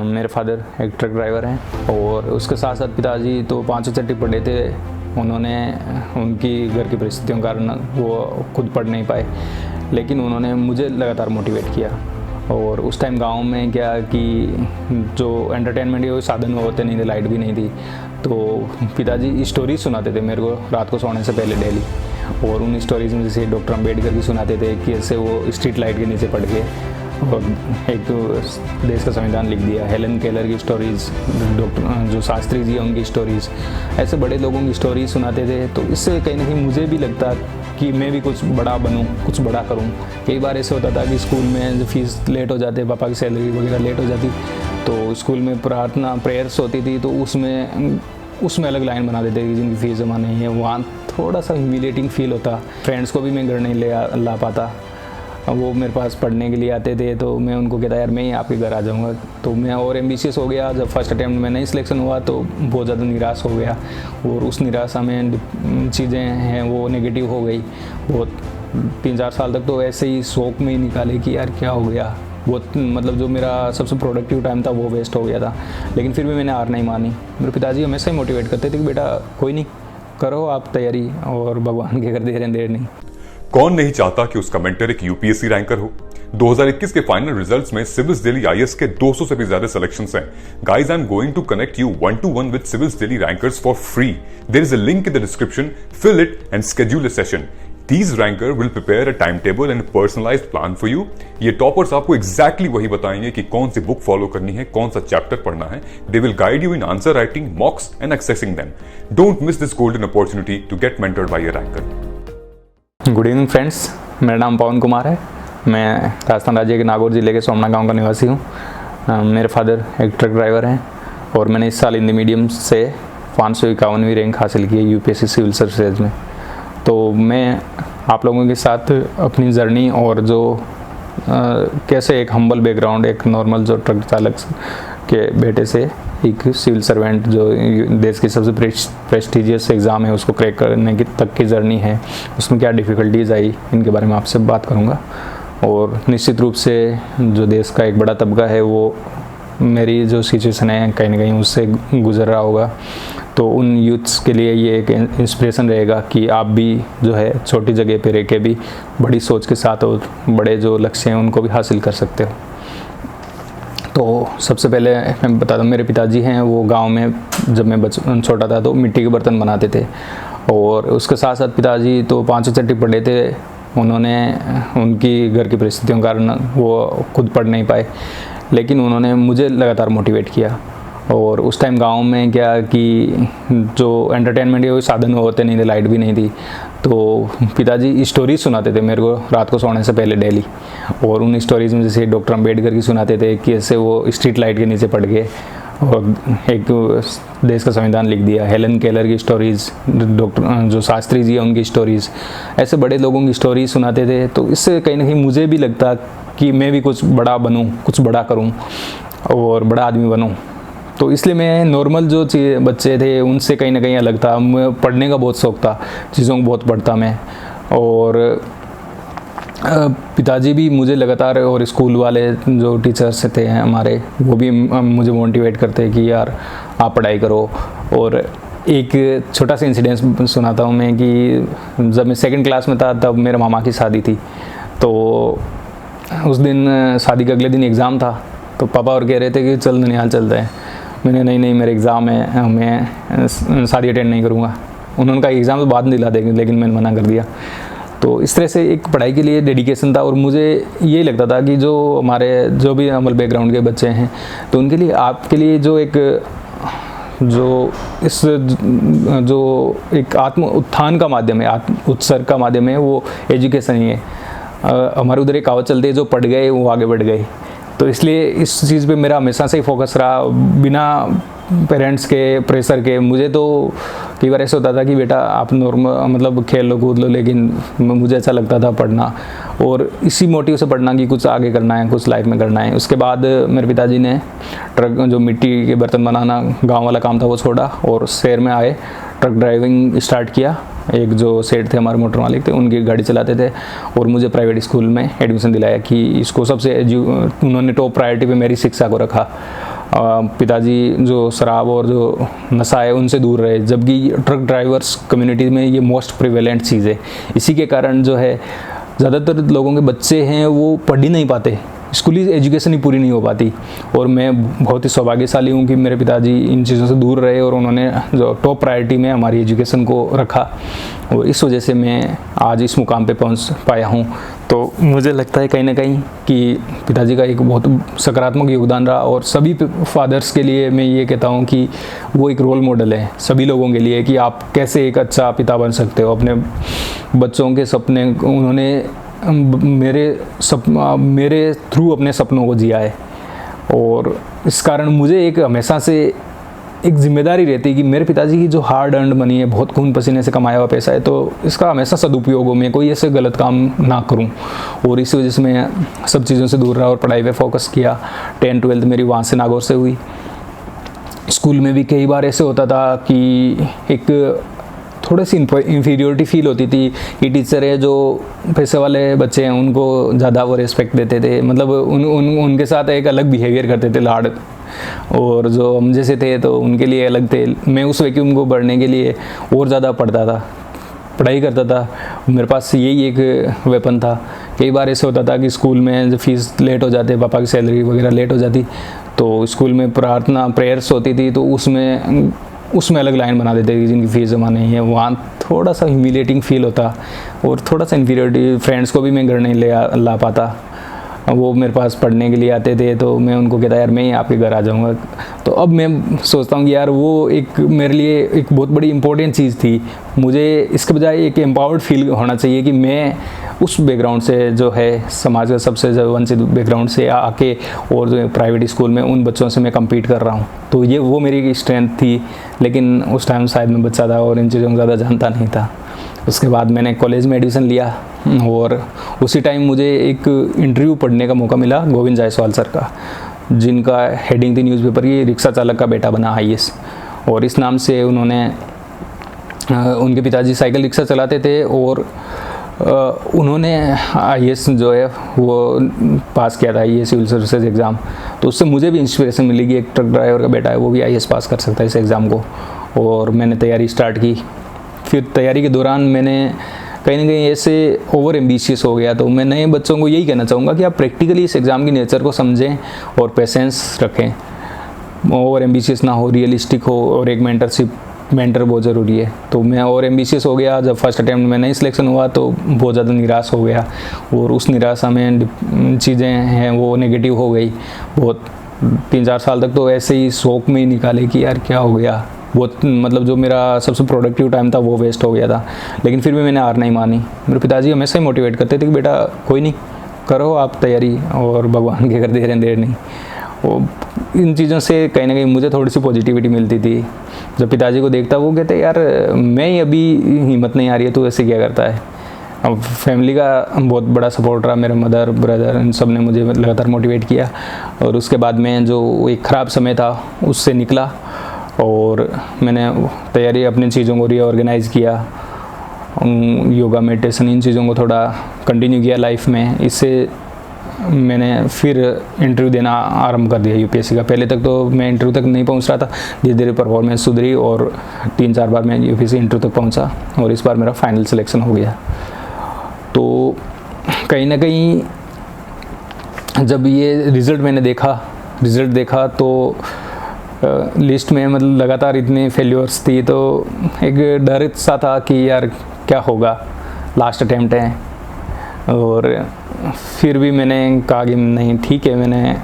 मेरे फादर एक truck driver हैं और उसके साथ साथ पिताजी तो 5वीं छठी पढ़े थे। उन्होंने उनकी घर की परिस्थितियों के कारण वो खुद पढ़ नहीं पाए, लेकिन उन्होंने मुझे लगातार मोटिवेट किया। और उस टाइम गांव में क्या कि जो एंटरटेनमेंट के कोई साधन होते नहीं थे, लाइट भी नहीं थी, तो पिताजी स्टोरी सुनाते थे मेरे को रात को सोने से पहले डेली। और उन स्टोरीज में जैसे डॉक्टर अम्बेडकर की सुनाते थे कि ऐसे वो स्ट्रीट लाइट के नीचे पड़ गए और एक तो देश का संविधान लिख दिया। हेलन केलर की स्टोरीज़, डॉक्टर जो शास्त्री जी हैं उनकी स्टोरीज़, ऐसे बड़े लोगों की स्टोरी सुनाते थे। तो इससे कहीं ना कहीं मुझे भी लगता कि मैं भी कुछ बड़ा बनूं, कुछ बड़ा करूं। कई बार ऐसे होता था कि स्कूल में जो फीस लेट हो जाते, पापा की सैलरी वगैरह लेट हो जाती, तो स्कूल में प्रार्थना प्रेयर्स होती थी, तो उसमें अलग लाइन बना देते कि जिनकी फ़ीस जमा नहीं है। वहाँ थोड़ा सा ह्यूमिलेटिंग फील होता। फ्रेंड्स को भी मैं घर नहीं ला पाता। वो मेरे पास पढ़ने के लिए आते थे तो मैं उनको कहता यार मैं ही आपके घर आ जाऊँगा। तो मैं और एम्बिशियस हो गया। जब फर्स्ट अटैम्प्ट में नहीं सिलेक्शन हुआ तो बहुत ज़्यादा निराश हो गया, और उस निराशा में चीज़ें हैं वो नेगेटिव हो गई। बहुत 3-4 साल तक तो ऐसे ही शौक में ही निकाले कि यार क्या हो गया। बहुत मतलब जो मेरा सबसे प्रोडक्टिव टाइम था वो वेस्ट हो गया था, लेकिन फिर भी मैंने हार नहीं मानी। मेरे पिताजी हमेशा ही मोटिवेट करते थे कि बेटा कोई नहीं, करो आप तैयारी और भगवान के कर दे रहे देर नहीं। कौन नहीं चाहता कि उसका मेंटर एक यूपीएससी रैंकर हो। 2021 के फाइनल रिजल्ट्स में सिविल्स दिल्ली आईएएस के 200 से भी ज्यादा सिलेक्शंस हैं। Guys, I am going to connect you 1-to-1 with Civils Delhi rankers for free. There is a link in the description, fill it and schedule a session. These ranker will prepare a timetable and a personalized plan for you. ये toppers आपको exactly वही बताएंगे कि कौन सी book follow करनी है, कौन सा चैप्टर पढ़ना है। They will guide you in answer writing, mocks and accessing them. Don't miss this golden opportunity to get mentored by a ranker. Good evening friends, मेरा नाम पवन कुमार है। मैं राजस्थान राज्य के नागौर जिले के सोमना गांव का निवासी हूँ। मेरे फादर एक ट्रक ड्राइवर हैं और मैंने इस साल हिंदी मीडियम से 551वीं रैंक हासिल की है यूपीएससी सिविल सर्विसेज में। तो मैं आप लोगों के साथ अपनी जर्नी और जो कैसे एक हम्बल बैकग्राउंड, एक नॉर्मल जो ट्रक चालक के बेटे से एक सिविल सर्वेंट जो देश की सबसे प्रेस्टिजियस एग्ज़ाम है उसको क्रैक करने की तक की जर्नी है, उसमें क्या डिफ़िकल्टीज़ आई, इनके बारे में आपसे बात करूँगा। और निश्चित रूप से जो देश का एक बड़ा तबका है वो मेरी जो सिचुएशन है कहीं ना कहीं उससे गुजर रहा होगा। तो उन यूथ्स के लिए ये एक इंस्पिरेशन रहेगा कि आप भी जो है छोटी जगह पे रह के भी बड़ी सोच के साथ और बड़े जो लक्ष्य हैं उनको भी हासिल कर सकते हो। तो सबसे पहले मैं बता दूं, मेरे पिताजी हैं वो गांव में जब मैं छोटा था तो मिट्टी के बर्तन बनाते थे। और उसके साथ साथ पिताजी तो 5वीं छठी पढ़े थे। उन्होंने उनकी घर की परिस्थितियों के कारण वो खुद पढ़ नहीं पाए, लेकिन उन्होंने मुझे लगातार मोटिवेट किया। और उस टाइम गांव में क्या कि जो एंटरटेनमेंट के कोई साधन होते नहीं थे, लाइट भी नहीं थी, तो पिताजी स्टोरी सुनाते थे मेरे को रात को सोने से पहले डेली। और उन स्टोरीज़ में जैसे डॉक्टर अम्बेडकर की सुनाते थे कि ऐसे वो स्ट्रीट लाइट के नीचे पड़ गए और एक तो देश का संविधान लिख दिया। हेलन केलर की स्टोरीज़, डॉक्टर जो शास्त्री जी हैं उनकी स्टोरीज़, ऐसे बड़े लोगों की स्टोरी सुनाते थे। तो इससे कहीं ना कहीं मुझे भी लगता कि मैं भी कुछ बड़ा बनूं, कुछ बड़ा करूं और बड़ा आदमी बनूं। तो इसलिए मैं नॉर्मल जो बच्चे थे उनसे कहीं ना कहीं अलग था। मैं पढ़ने का बहुत शौक़ था, चीज़ों को बहुत पढ़ता मैं। और पिताजी भी मुझे लगातार, और स्कूल वाले जो टीचर्स थे हमारे वो भी मुझे मोटिवेट करते कि यार आप पढ़ाई करो। और एक छोटा सा इंसिडेंस सुनाता हूँ मैं कि जब मैं 2nd क्लास में था तब मेरे मामा की शादी थी। तो उस दिन शादी के अगले दिन एग्ज़ाम था, तो पापा और कह रहे थे कि चल ननिहाल चलते हैं। मैंने नहीं मेरे एग्ज़ाम है, मैं शादी अटेंड नहीं करूँगा। उन्होंने कहा एग्ज़ाम तो बाद में दिला देंगे, लेकिन मैंने मना कर दिया। तो इस तरह से एक पढ़ाई के लिए डेडिकेशन था। और मुझे ये लगता था कि जो हमारे जो भी हम्बल बैकग्राउंड के बच्चे हैं तो उनके लिए, आपके लिए जो एक आत्म उत्थान का माध्यम है, आत्म उत्सर्ग का माध्यम है, वो एजुकेशन ही है। हमारे उधर एक कहावत चलती है, जो पढ़ गए वो आगे बढ़ गए। तो इसलिए इस चीज़ पे मेरा हमेशा से ही फोकस रहा, बिना पेरेंट्स के प्रेशर के। मुझे तो कई बार ऐसा होता था कि बेटा आप नॉर्मल मतलब खेल लो कूद लो, लेकिन मुझे अच्छा लगता था पढ़ना, और इसी मोटिव से पढ़ना कि कुछ आगे करना है, कुछ लाइफ में करना है। उसके बाद मेरे पिताजी ने ट्रक जो मिट्टी के बर्तन बनाना गांव वाला काम था वो छोड़ा और शहर में आए, ट्रक ड्राइविंग स्टार्ट किया। एक जो सेठ थे हमारे मोटर मालिक थे, उनकी गाड़ी चलाते थे, और मुझे प्राइवेट स्कूल में एडमिशन दिलाया कि इसको सबसे उन्होंने टॉप प्रायोरिटी पे मेरी शिक्षा को रखा। पिताजी जो शराब और जो नशा है उनसे दूर रहे, जबकि ट्रक ड्राइवर्स कम्युनिटी में ये मोस्ट प्रिवेलेंट चीज़ है। इसी के कारण जो है ज़्यादातर लोगों के बच्चे हैं वो पढ़ ही नहीं पाते, स्कूली एजुकेशन ही पूरी नहीं हो पाती। और मैं बहुत ही सौभाग्यशाली हूँ कि मेरे पिताजी इन चीज़ों से दूर रहे और उन्होंने जो टॉप प्रायोरिटी में हमारी एजुकेशन को रखा, और इस वजह से मैं आज इस मुकाम पे पहुँच पाया हूँ। तो मुझे लगता है कहीं ना कहीं कि पिताजी का एक बहुत सकारात्मक योगदान रहा, और सभी फादर्स के लिए मैं ये कहता हूँ कि वो एक रोल मॉडल है सभी लोगों के लिए कि आप कैसे एक अच्छा पिता बन सकते हो। अपने बच्चों के सपने उन्होंने मेरे थ्रू अपने सपनों को जिया है, और इस कारण मुझे एक हमेशा से एक जिम्मेदारी रहती है कि मेरे पिताजी की जो हार्ड अर्नड मनी है, बहुत खून पसीने से कमाया हुआ पैसा है, तो इसका हमेशा सदुपयोग हो, मैं कोई ऐसे गलत काम ना करूं। और इसी वजह से मैं सब चीज़ों से दूर रहा और पढ़ाई पे फोकस किया। 10-12 मेरी वहाँ से नागौर से हुई। स्कूल में भी कई बार ऐसे होता था कि एक थोड़ी सी इंफीरियोरिटी फील होती थी कि टीचर है जो पैसे वाले बच्चे हैं उनको ज़्यादा वो रिस्पेक्ट देते थे, मतलब उनके साथ एक अलग बिहेवियर करते थे, लाड, और जो हम जैसे थे तो उनके लिए अलग थे। मैं उस वैक्यूम को बढ़ने के लिए और ज़्यादा पढ़ता था, पढ़ाई करता था, मेरे पास यही एक वेपन था। कई बार ऐसे होता था कि स्कूल में जब फीस लेट हो जाते, पापा की सैलरी वगैरह लेट हो जाती, तो स्कूल में प्रार्थना प्रेयर्स होती थी, तो उसमें अलग लाइन बना देते कि जिनकी फ़ीस जमा नहीं है। वहाँ थोड़ा सा ह्यूमिलेटिंग फील होता और थोड़ा सा इन्फीरियरिटी। फ्रेंड्स को भी मैं घर नहीं ला पाता, वो मेरे पास पढ़ने के लिए आते थे तो मैं उनको कहता यार मैं ही आपके घर आ जाऊँगा। तो अब मैं सोचता हूँ कि यार वो एक मेरे लिए एक बहुत बड़ी इंपॉर्टेंट चीज़ थी। मुझे इसके बजाय एक एम्पावर्ड फील होना चाहिए कि मैं उस बैकग्राउंड से जो है समाज का सबसे वंचित बैकग्राउंड से आके और जो प्राइवेट स्कूल में उन बच्चों से मैं कम्पीट कर रहा हूँ, तो ये वो मेरी स्ट्रेंथ थी। लेकिन उस टाइम शायद मैं बच्चा था और इन चीज़ों को ज़्यादा जानता नहीं था। उसके बाद मैंने कॉलेज में एडमिशन लिया और उसी टाइम मुझे एक इंटरव्यू पढ़ने का मौका मिला गोविंद जायसवाल सर का, जिनका हेडिंग थी न्यूज़पेपर की रिक्शा चालक का बेटा बना IAS। और इस नाम से उनके पिताजी साइकिल रिक्शा चलाते थे और उन्होंने IAS जो है वो पास किया था, IAS सिविल सर्विसेज एग्ज़ाम। तो उससे मुझे भी इंस्पिरेशन मिली कि एक ट्रक ड्राइवर का बेटा है वो भी IAS पास कर सकता है इस एग्ज़ाम को। और मैंने तैयारी स्टार्ट की। फिर तैयारी के दौरान मैंने कहीं ना कहीं ऐसे ओवर एम्बिशियस हो गया। तो मैं नए बच्चों को यही कहना चाहूँगा कि आप प्रैक्टिकली इस एग्ज़ाम की नेचर को समझें और पेशेंस रखें, ओवर एम्बिशियस ना हो, रियलिस्टिक हो, और एक मेंटर बहुत ज़रूरी है। तो मैं और एम्बिशियस हो गया। जब फर्स्ट अटैम्प्ट में नहीं सिलेक्शन हुआ तो बहुत ज़्यादा निराश हो गया, और उस निराशा में चीज़ें हैं वो नेगेटिव हो गई बहुत। 3-4 साल तक तो ऐसे ही शौक में ही निकाले कि यार क्या हो गया, बहुत मतलब जो मेरा सबसे प्रोडक्टिव टाइम था वो वेस्ट हो गया था। लेकिन फिर भी मैंने हार नहीं मानी। मेरे पिताजी हमेशा ही मोटिवेट करते थे कि बेटा कोई नहीं, करो आप तैयारी, और भगवान के कर देर नहीं। वो इन चीज़ों से कहीं ना कहीं मुझे थोड़ी सी पॉजिटिविटी मिलती थी। जब पिताजी को देखता वो कहते यार मैं ही अभी हिम्मत नहीं आ रही है, तो ऐसे क्या करता है। अब फैमिली का बहुत बड़ा सपोर्ट रहा, मेरे मदर ब्रदर इन सब ने मुझे लगातार मोटिवेट किया। और उसके बाद में जो एक ख़राब समय था उससे निकला और मैंने तैयारी अपनी चीज़ों को रीऑर्गेनाइज़ किया, योगा मेडिटेशन इन चीज़ों को थोड़ा कंटिन्यू किया लाइफ में। इससे मैंने फिर इंटरव्यू देना आरंभ कर दिया UPSC का। पहले तक तो मैं इंटरव्यू तक नहीं पहुंच रहा था, धीरे धीरे परफॉर्मेंस सुधरी और 3-4 बार मैं UPSC इंटरव्यू तक पहुंचा और इस बार मेरा फाइनल सिलेक्शन हो गया। तो कहीं ना कहीं जब ये रिज़ल्ट देखा तो लिस्ट में मतलब लगातार इतनी फेल्योर्स थी, तो एक डर सा था कि यार क्या होगा, लास्ट अटैम्प्ट है। और फिर भी मैंने कहा कि नहीं ठीक है, मैंने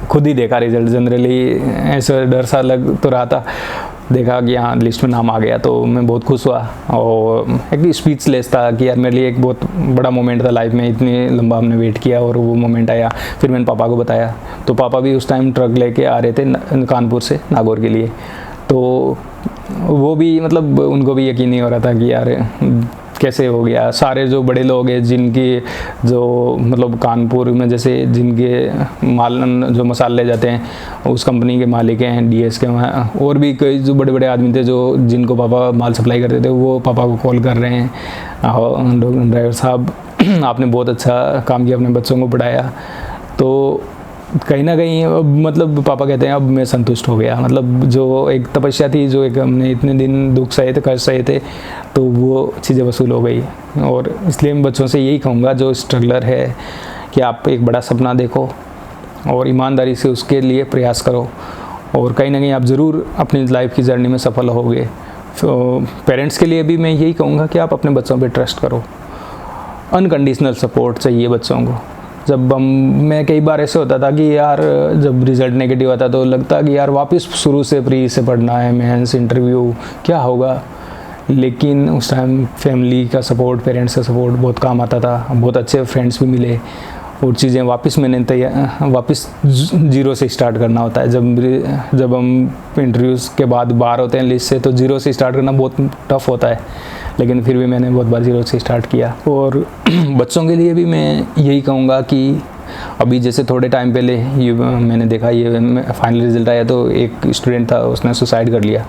खुद ही देखा रिज़ल्ट। जनरली ऐसा डर सा लग तो रहा था, देखा कि हाँ लिस्ट में नाम आ गया तो मैं बहुत खुश हुआ और एक स्पीचलेस था कि यार मेरे लिए एक बहुत बड़ा मोमेंट था लाइफ में। इतनी लंबा हमने वेट किया और वो मोमेंट आया। फिर मैंने पापा को बताया, तो पापा भी उस टाइम ट्रक लेके आ रहे थे कानपुर से नागौर के लिए। तो वो भी मतलब उनको भी यकीन नहीं हो रहा था कि यार कैसे हो गया। सारे जो बड़े लोग हैं जिनकी जो मतलब कानपुर में जैसे जिनके जो मसाले ले जाते हैं उस कंपनी के मालिक हैं DS के, और भी कई जो बड़े बड़े आदमी थे जो जिनको पापा माल सप्लाई करते थे, वो पापा को कॉल कर रहे हैं, ड्राइवर साहब आपने बहुत अच्छा काम किया, अपने बच्चों को पढ़ाया। तो कहीं ना कहीं मतलब पापा कहते हैं अब मैं संतुष्ट हो गया, मतलब जो एक तपस्या थी, जो एक हमने इतने दिन दुख सहे थे, कष्ट सहे थे, तो वो चीज़ें वसूल हो गई। और इसलिए मैं बच्चों से यही कहूँगा जो स्ट्रगलर है कि आप एक बड़ा सपना देखो और ईमानदारी से उसके लिए प्रयास करो, और कहीं ना कहीं आप ज़रूर अपनी लाइफ की जर्नी में सफल होगे। तो पेरेंट्स के लिए भी मैं यही कहूँगा कि आप अपने बच्चों पे ट्रस्ट करो, अनकंडीशनल सपोर्ट चाहिए बच्चों को। जब मैं कई बार ऐसे होता था कि यार जब रिज़ल्ट नेगेटिव आता तो लगता कि यार वापस शुरू से प्री से पढ़ना है, मेंस इंटरव्यू क्या होगा, लेकिन उस टाइम फैमिली का सपोर्ट, पेरेंट्स का सपोर्ट बहुत काम आता था। बहुत अच्छे फ्रेंड्स भी मिले और चीज़ें वापस मैंने वापस जीरो से स्टार्ट करना होता है। जब हम इंटरव्यूज़ के बाद बाहर होते हैं लिस्ट से, तो जीरो से स्टार्ट करना बहुत टफ होता है, लेकिन फिर भी मैंने बहुत बार जीरो से स्टार्ट किया। और बच्चों के लिए भी मैं यही कहूँगा कि अभी जैसे थोड़े टाइम पहले ये मैंने देखा, ये फाइनल रिजल्ट आया तो एक स्टूडेंट था उसने सुसाइड कर लिया।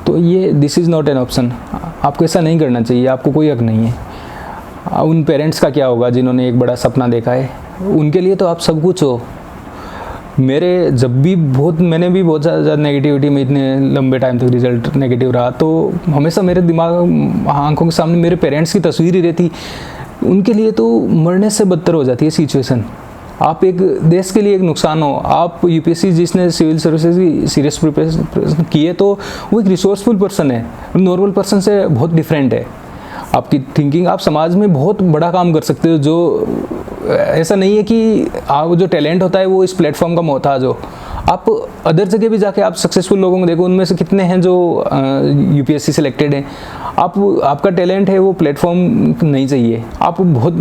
तो ये this is not an option, आपको ऐसा नहीं करना चाहिए, आपको कोई हक नहीं है। उन पेरेंट्स का क्या होगा जिन्होंने एक बड़ा सपना देखा है, उनके लिए तो आप सब कुछ हो। मैंने भी बहुत ज़्यादा नेगेटिविटी में इतने लंबे टाइम तक रिज़ल्ट नेगेटिव रहा, तो हमेशा मेरे दिमाग आंखों के सामने मेरे पेरेंट्स की तस्वीर ही रहती। उनके लिए तो मरने से बदतर हो जाती है सिचुएशन। आप एक देश के लिए एक नुकसान हो। आप यूपीएससी जिसने सिविल सर्विसेज की सीरियस प्रिपरेशन की है, तो वो एक रिसोर्सफुल पर्सन है, नॉर्मल पर्सन से बहुत डिफरेंट है। आपकी थिंकिंग, आप समाज में बहुत बड़ा काम कर सकते हो। जो ऐसा नहीं है कि आप जो टैलेंट होता है वो इस प्लेटफॉर्म का मोहताज हो। आप अदर जगह भी जाके आप सक्सेसफुल लोगों को देखो, उनमें से कितने हैं जो यूपीएससी सेलेक्टेड हैं। आपका टैलेंट है, वो प्लेटफॉर्म नहीं चाहिए। आप बहुत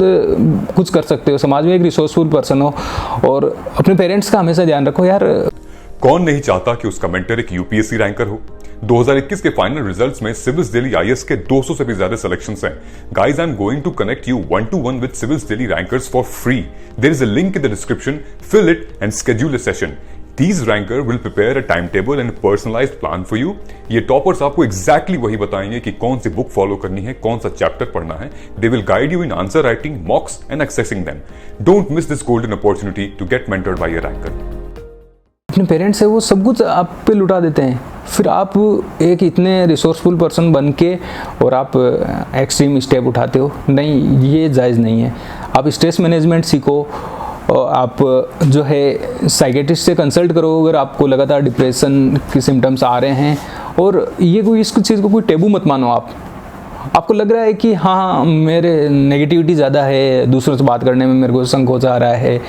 कुछ कर सकते हो, समाज में एक रिसोर्सफुल पर्सन हो, और अपने पेरेंट्स का हमेशा ध्यान रखो यार। कौन नहीं चाहता कि उसका मेंटर एक यूपीएससी रैंकर हो। 2021 के फाइनल रिजल्ट्स में सिविल्स दिल्ली आईएएस के 200 से भी ज्यादा सिलेक्शंस हैं। Guys, I am going to connect you 1-to-1 with Civils Delhi rankers for free. There is a link in the description, fill it and schedule a session. These ranker will prepare a timetable and a personalized plan for you. ये toppers आपको exactly वही बताएंगे कि कौन सी book follow करनी है, कौन सा चैप्टर पढ़ना है। They will guide you in answer writing, mocks and accessing them. Don't miss this golden opportunity to get mentored by a ranker. अपने पेरेंट्स से वो सब कुछ आप पे लुटा देते हैं, फिर आप एक इतने रिसोर्सफुल पर्सन बन के और आप एक्सट्रीम स्टेप उठाते हो। नहीं, ये जायज़ नहीं है। आप स्ट्रेस मैनेजमेंट सीखो, और आप जो है साइकेट्रिस्ट से कंसल्ट करो अगर आपको लगातार डिप्रेशन के सिम्टम्स आ रहे हैं। और ये कोई इस चीज़ को कोई टेबू मत मानो। आपको लग रहा है कि हाँ मेरे नेगेटिविटी ज़्यादा है, दूसरों से बात करने में मेरे को संकोच आ रहा है,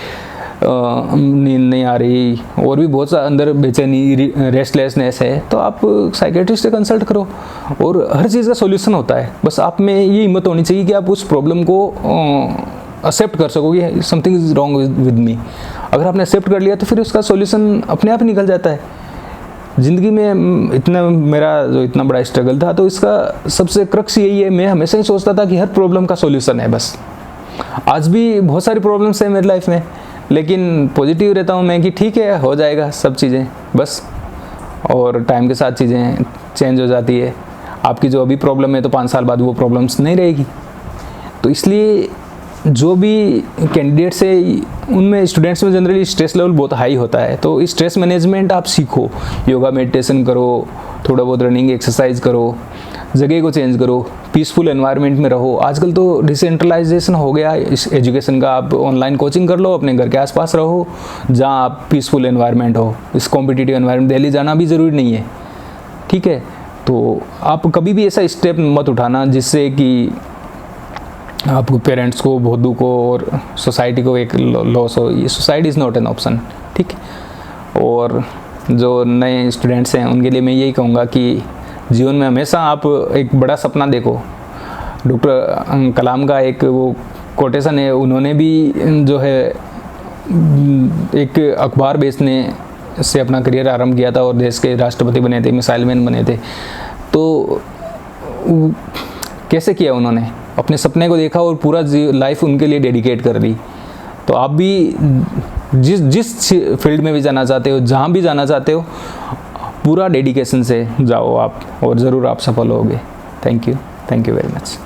नींद नहीं आ रही, और भी बहुत सा अंदर बेचैनी, रेस्टलेसनेस है, तो आप साइकेट्रिस्ट से कंसल्ट करो और हर चीज़ का सॉल्यूशन होता है। बस आप में ये हिम्मत होनी चाहिए कि आप उस प्रॉब्लम को एक्सेप्ट कर सको कि something is wrong with me. अगर आपने एक्सेप्ट कर लिया तो फिर उसका सॉल्यूशन अपने आप निकल जाता है। ज़िंदगी में मेरा जो इतना बड़ा स्ट्रगल था, तो इसका सबसे क्रक्स यही है, मैं हमेशा ही सोचता था कि हर प्रॉब्लम का सॉल्यूशन है बस। आज भी बहुत सारी प्रॉब्लम्स हैं मेरी लाइफ में, लेकिन पॉजिटिव रहता हूँ मैं कि ठीक है, हो जाएगा सब चीज़ें बस। और टाइम के साथ चीज़ें चेंज हो जाती है। आपकी जो अभी प्रॉब्लम है तो 5 साल बाद वो प्रॉब्लम्स नहीं रहेगी। तो इसलिए जो भी कैंडिडेट्स है उनमें, स्टूडेंट्स में जनरली स्ट्रेस लेवल बहुत हाई होता है, तो स्ट्रेस मैनेजमेंट आप सीखो। योगा मेडिटेशन करो, थोड़ा बहुत रनिंग एक्सरसाइज करो, जगह को चेंज करो, पीसफुल एनवायरनमेंट में रहो। आजकल तो डिसेंट्रलाइजेशन हो गया इस एजुकेशन का, आप ऑनलाइन कोचिंग कर लो, अपने घर के आसपास रहो जहाँ आप पीसफुल एनवायरनमेंट हो। इस कॉम्पिटिटिव एनवायरनमेंट दिल्ली जाना भी ज़रूरी नहीं है, ठीक है। तो आप कभी भी ऐसा स्टेप मत उठाना जिससे कि आपको पेरेंट्स को बहुत दुख हो और सोसाइटी को एक लॉस हो। ये society is not an option, ठीक है। और जो नए स्टूडेंट्स हैं उनके लिए मैं यही कहूँगा कि जीवन में हमेशा आप एक बड़ा सपना देखो। डॉक्टर कलाम का एक वो कोटेशन है, उन्होंने भी जो है एक अखबार बेचने से अपना करियर आरंभ किया था और देश के राष्ट्रपति बने थे, मिसाइल मैन बने थे। तो कैसे किया उन्होंने? अपने सपने को देखा और पूरा लाइफ उनके लिए डेडिकेट कर दी। तो आप भी जिस फील्ड में भी जाना चाहते हो, जहाँ भी जाना चाहते हो, पूरा डेडिकेशन से जाओ आप, और ज़रूर आप सफल होगे। Thank you very much.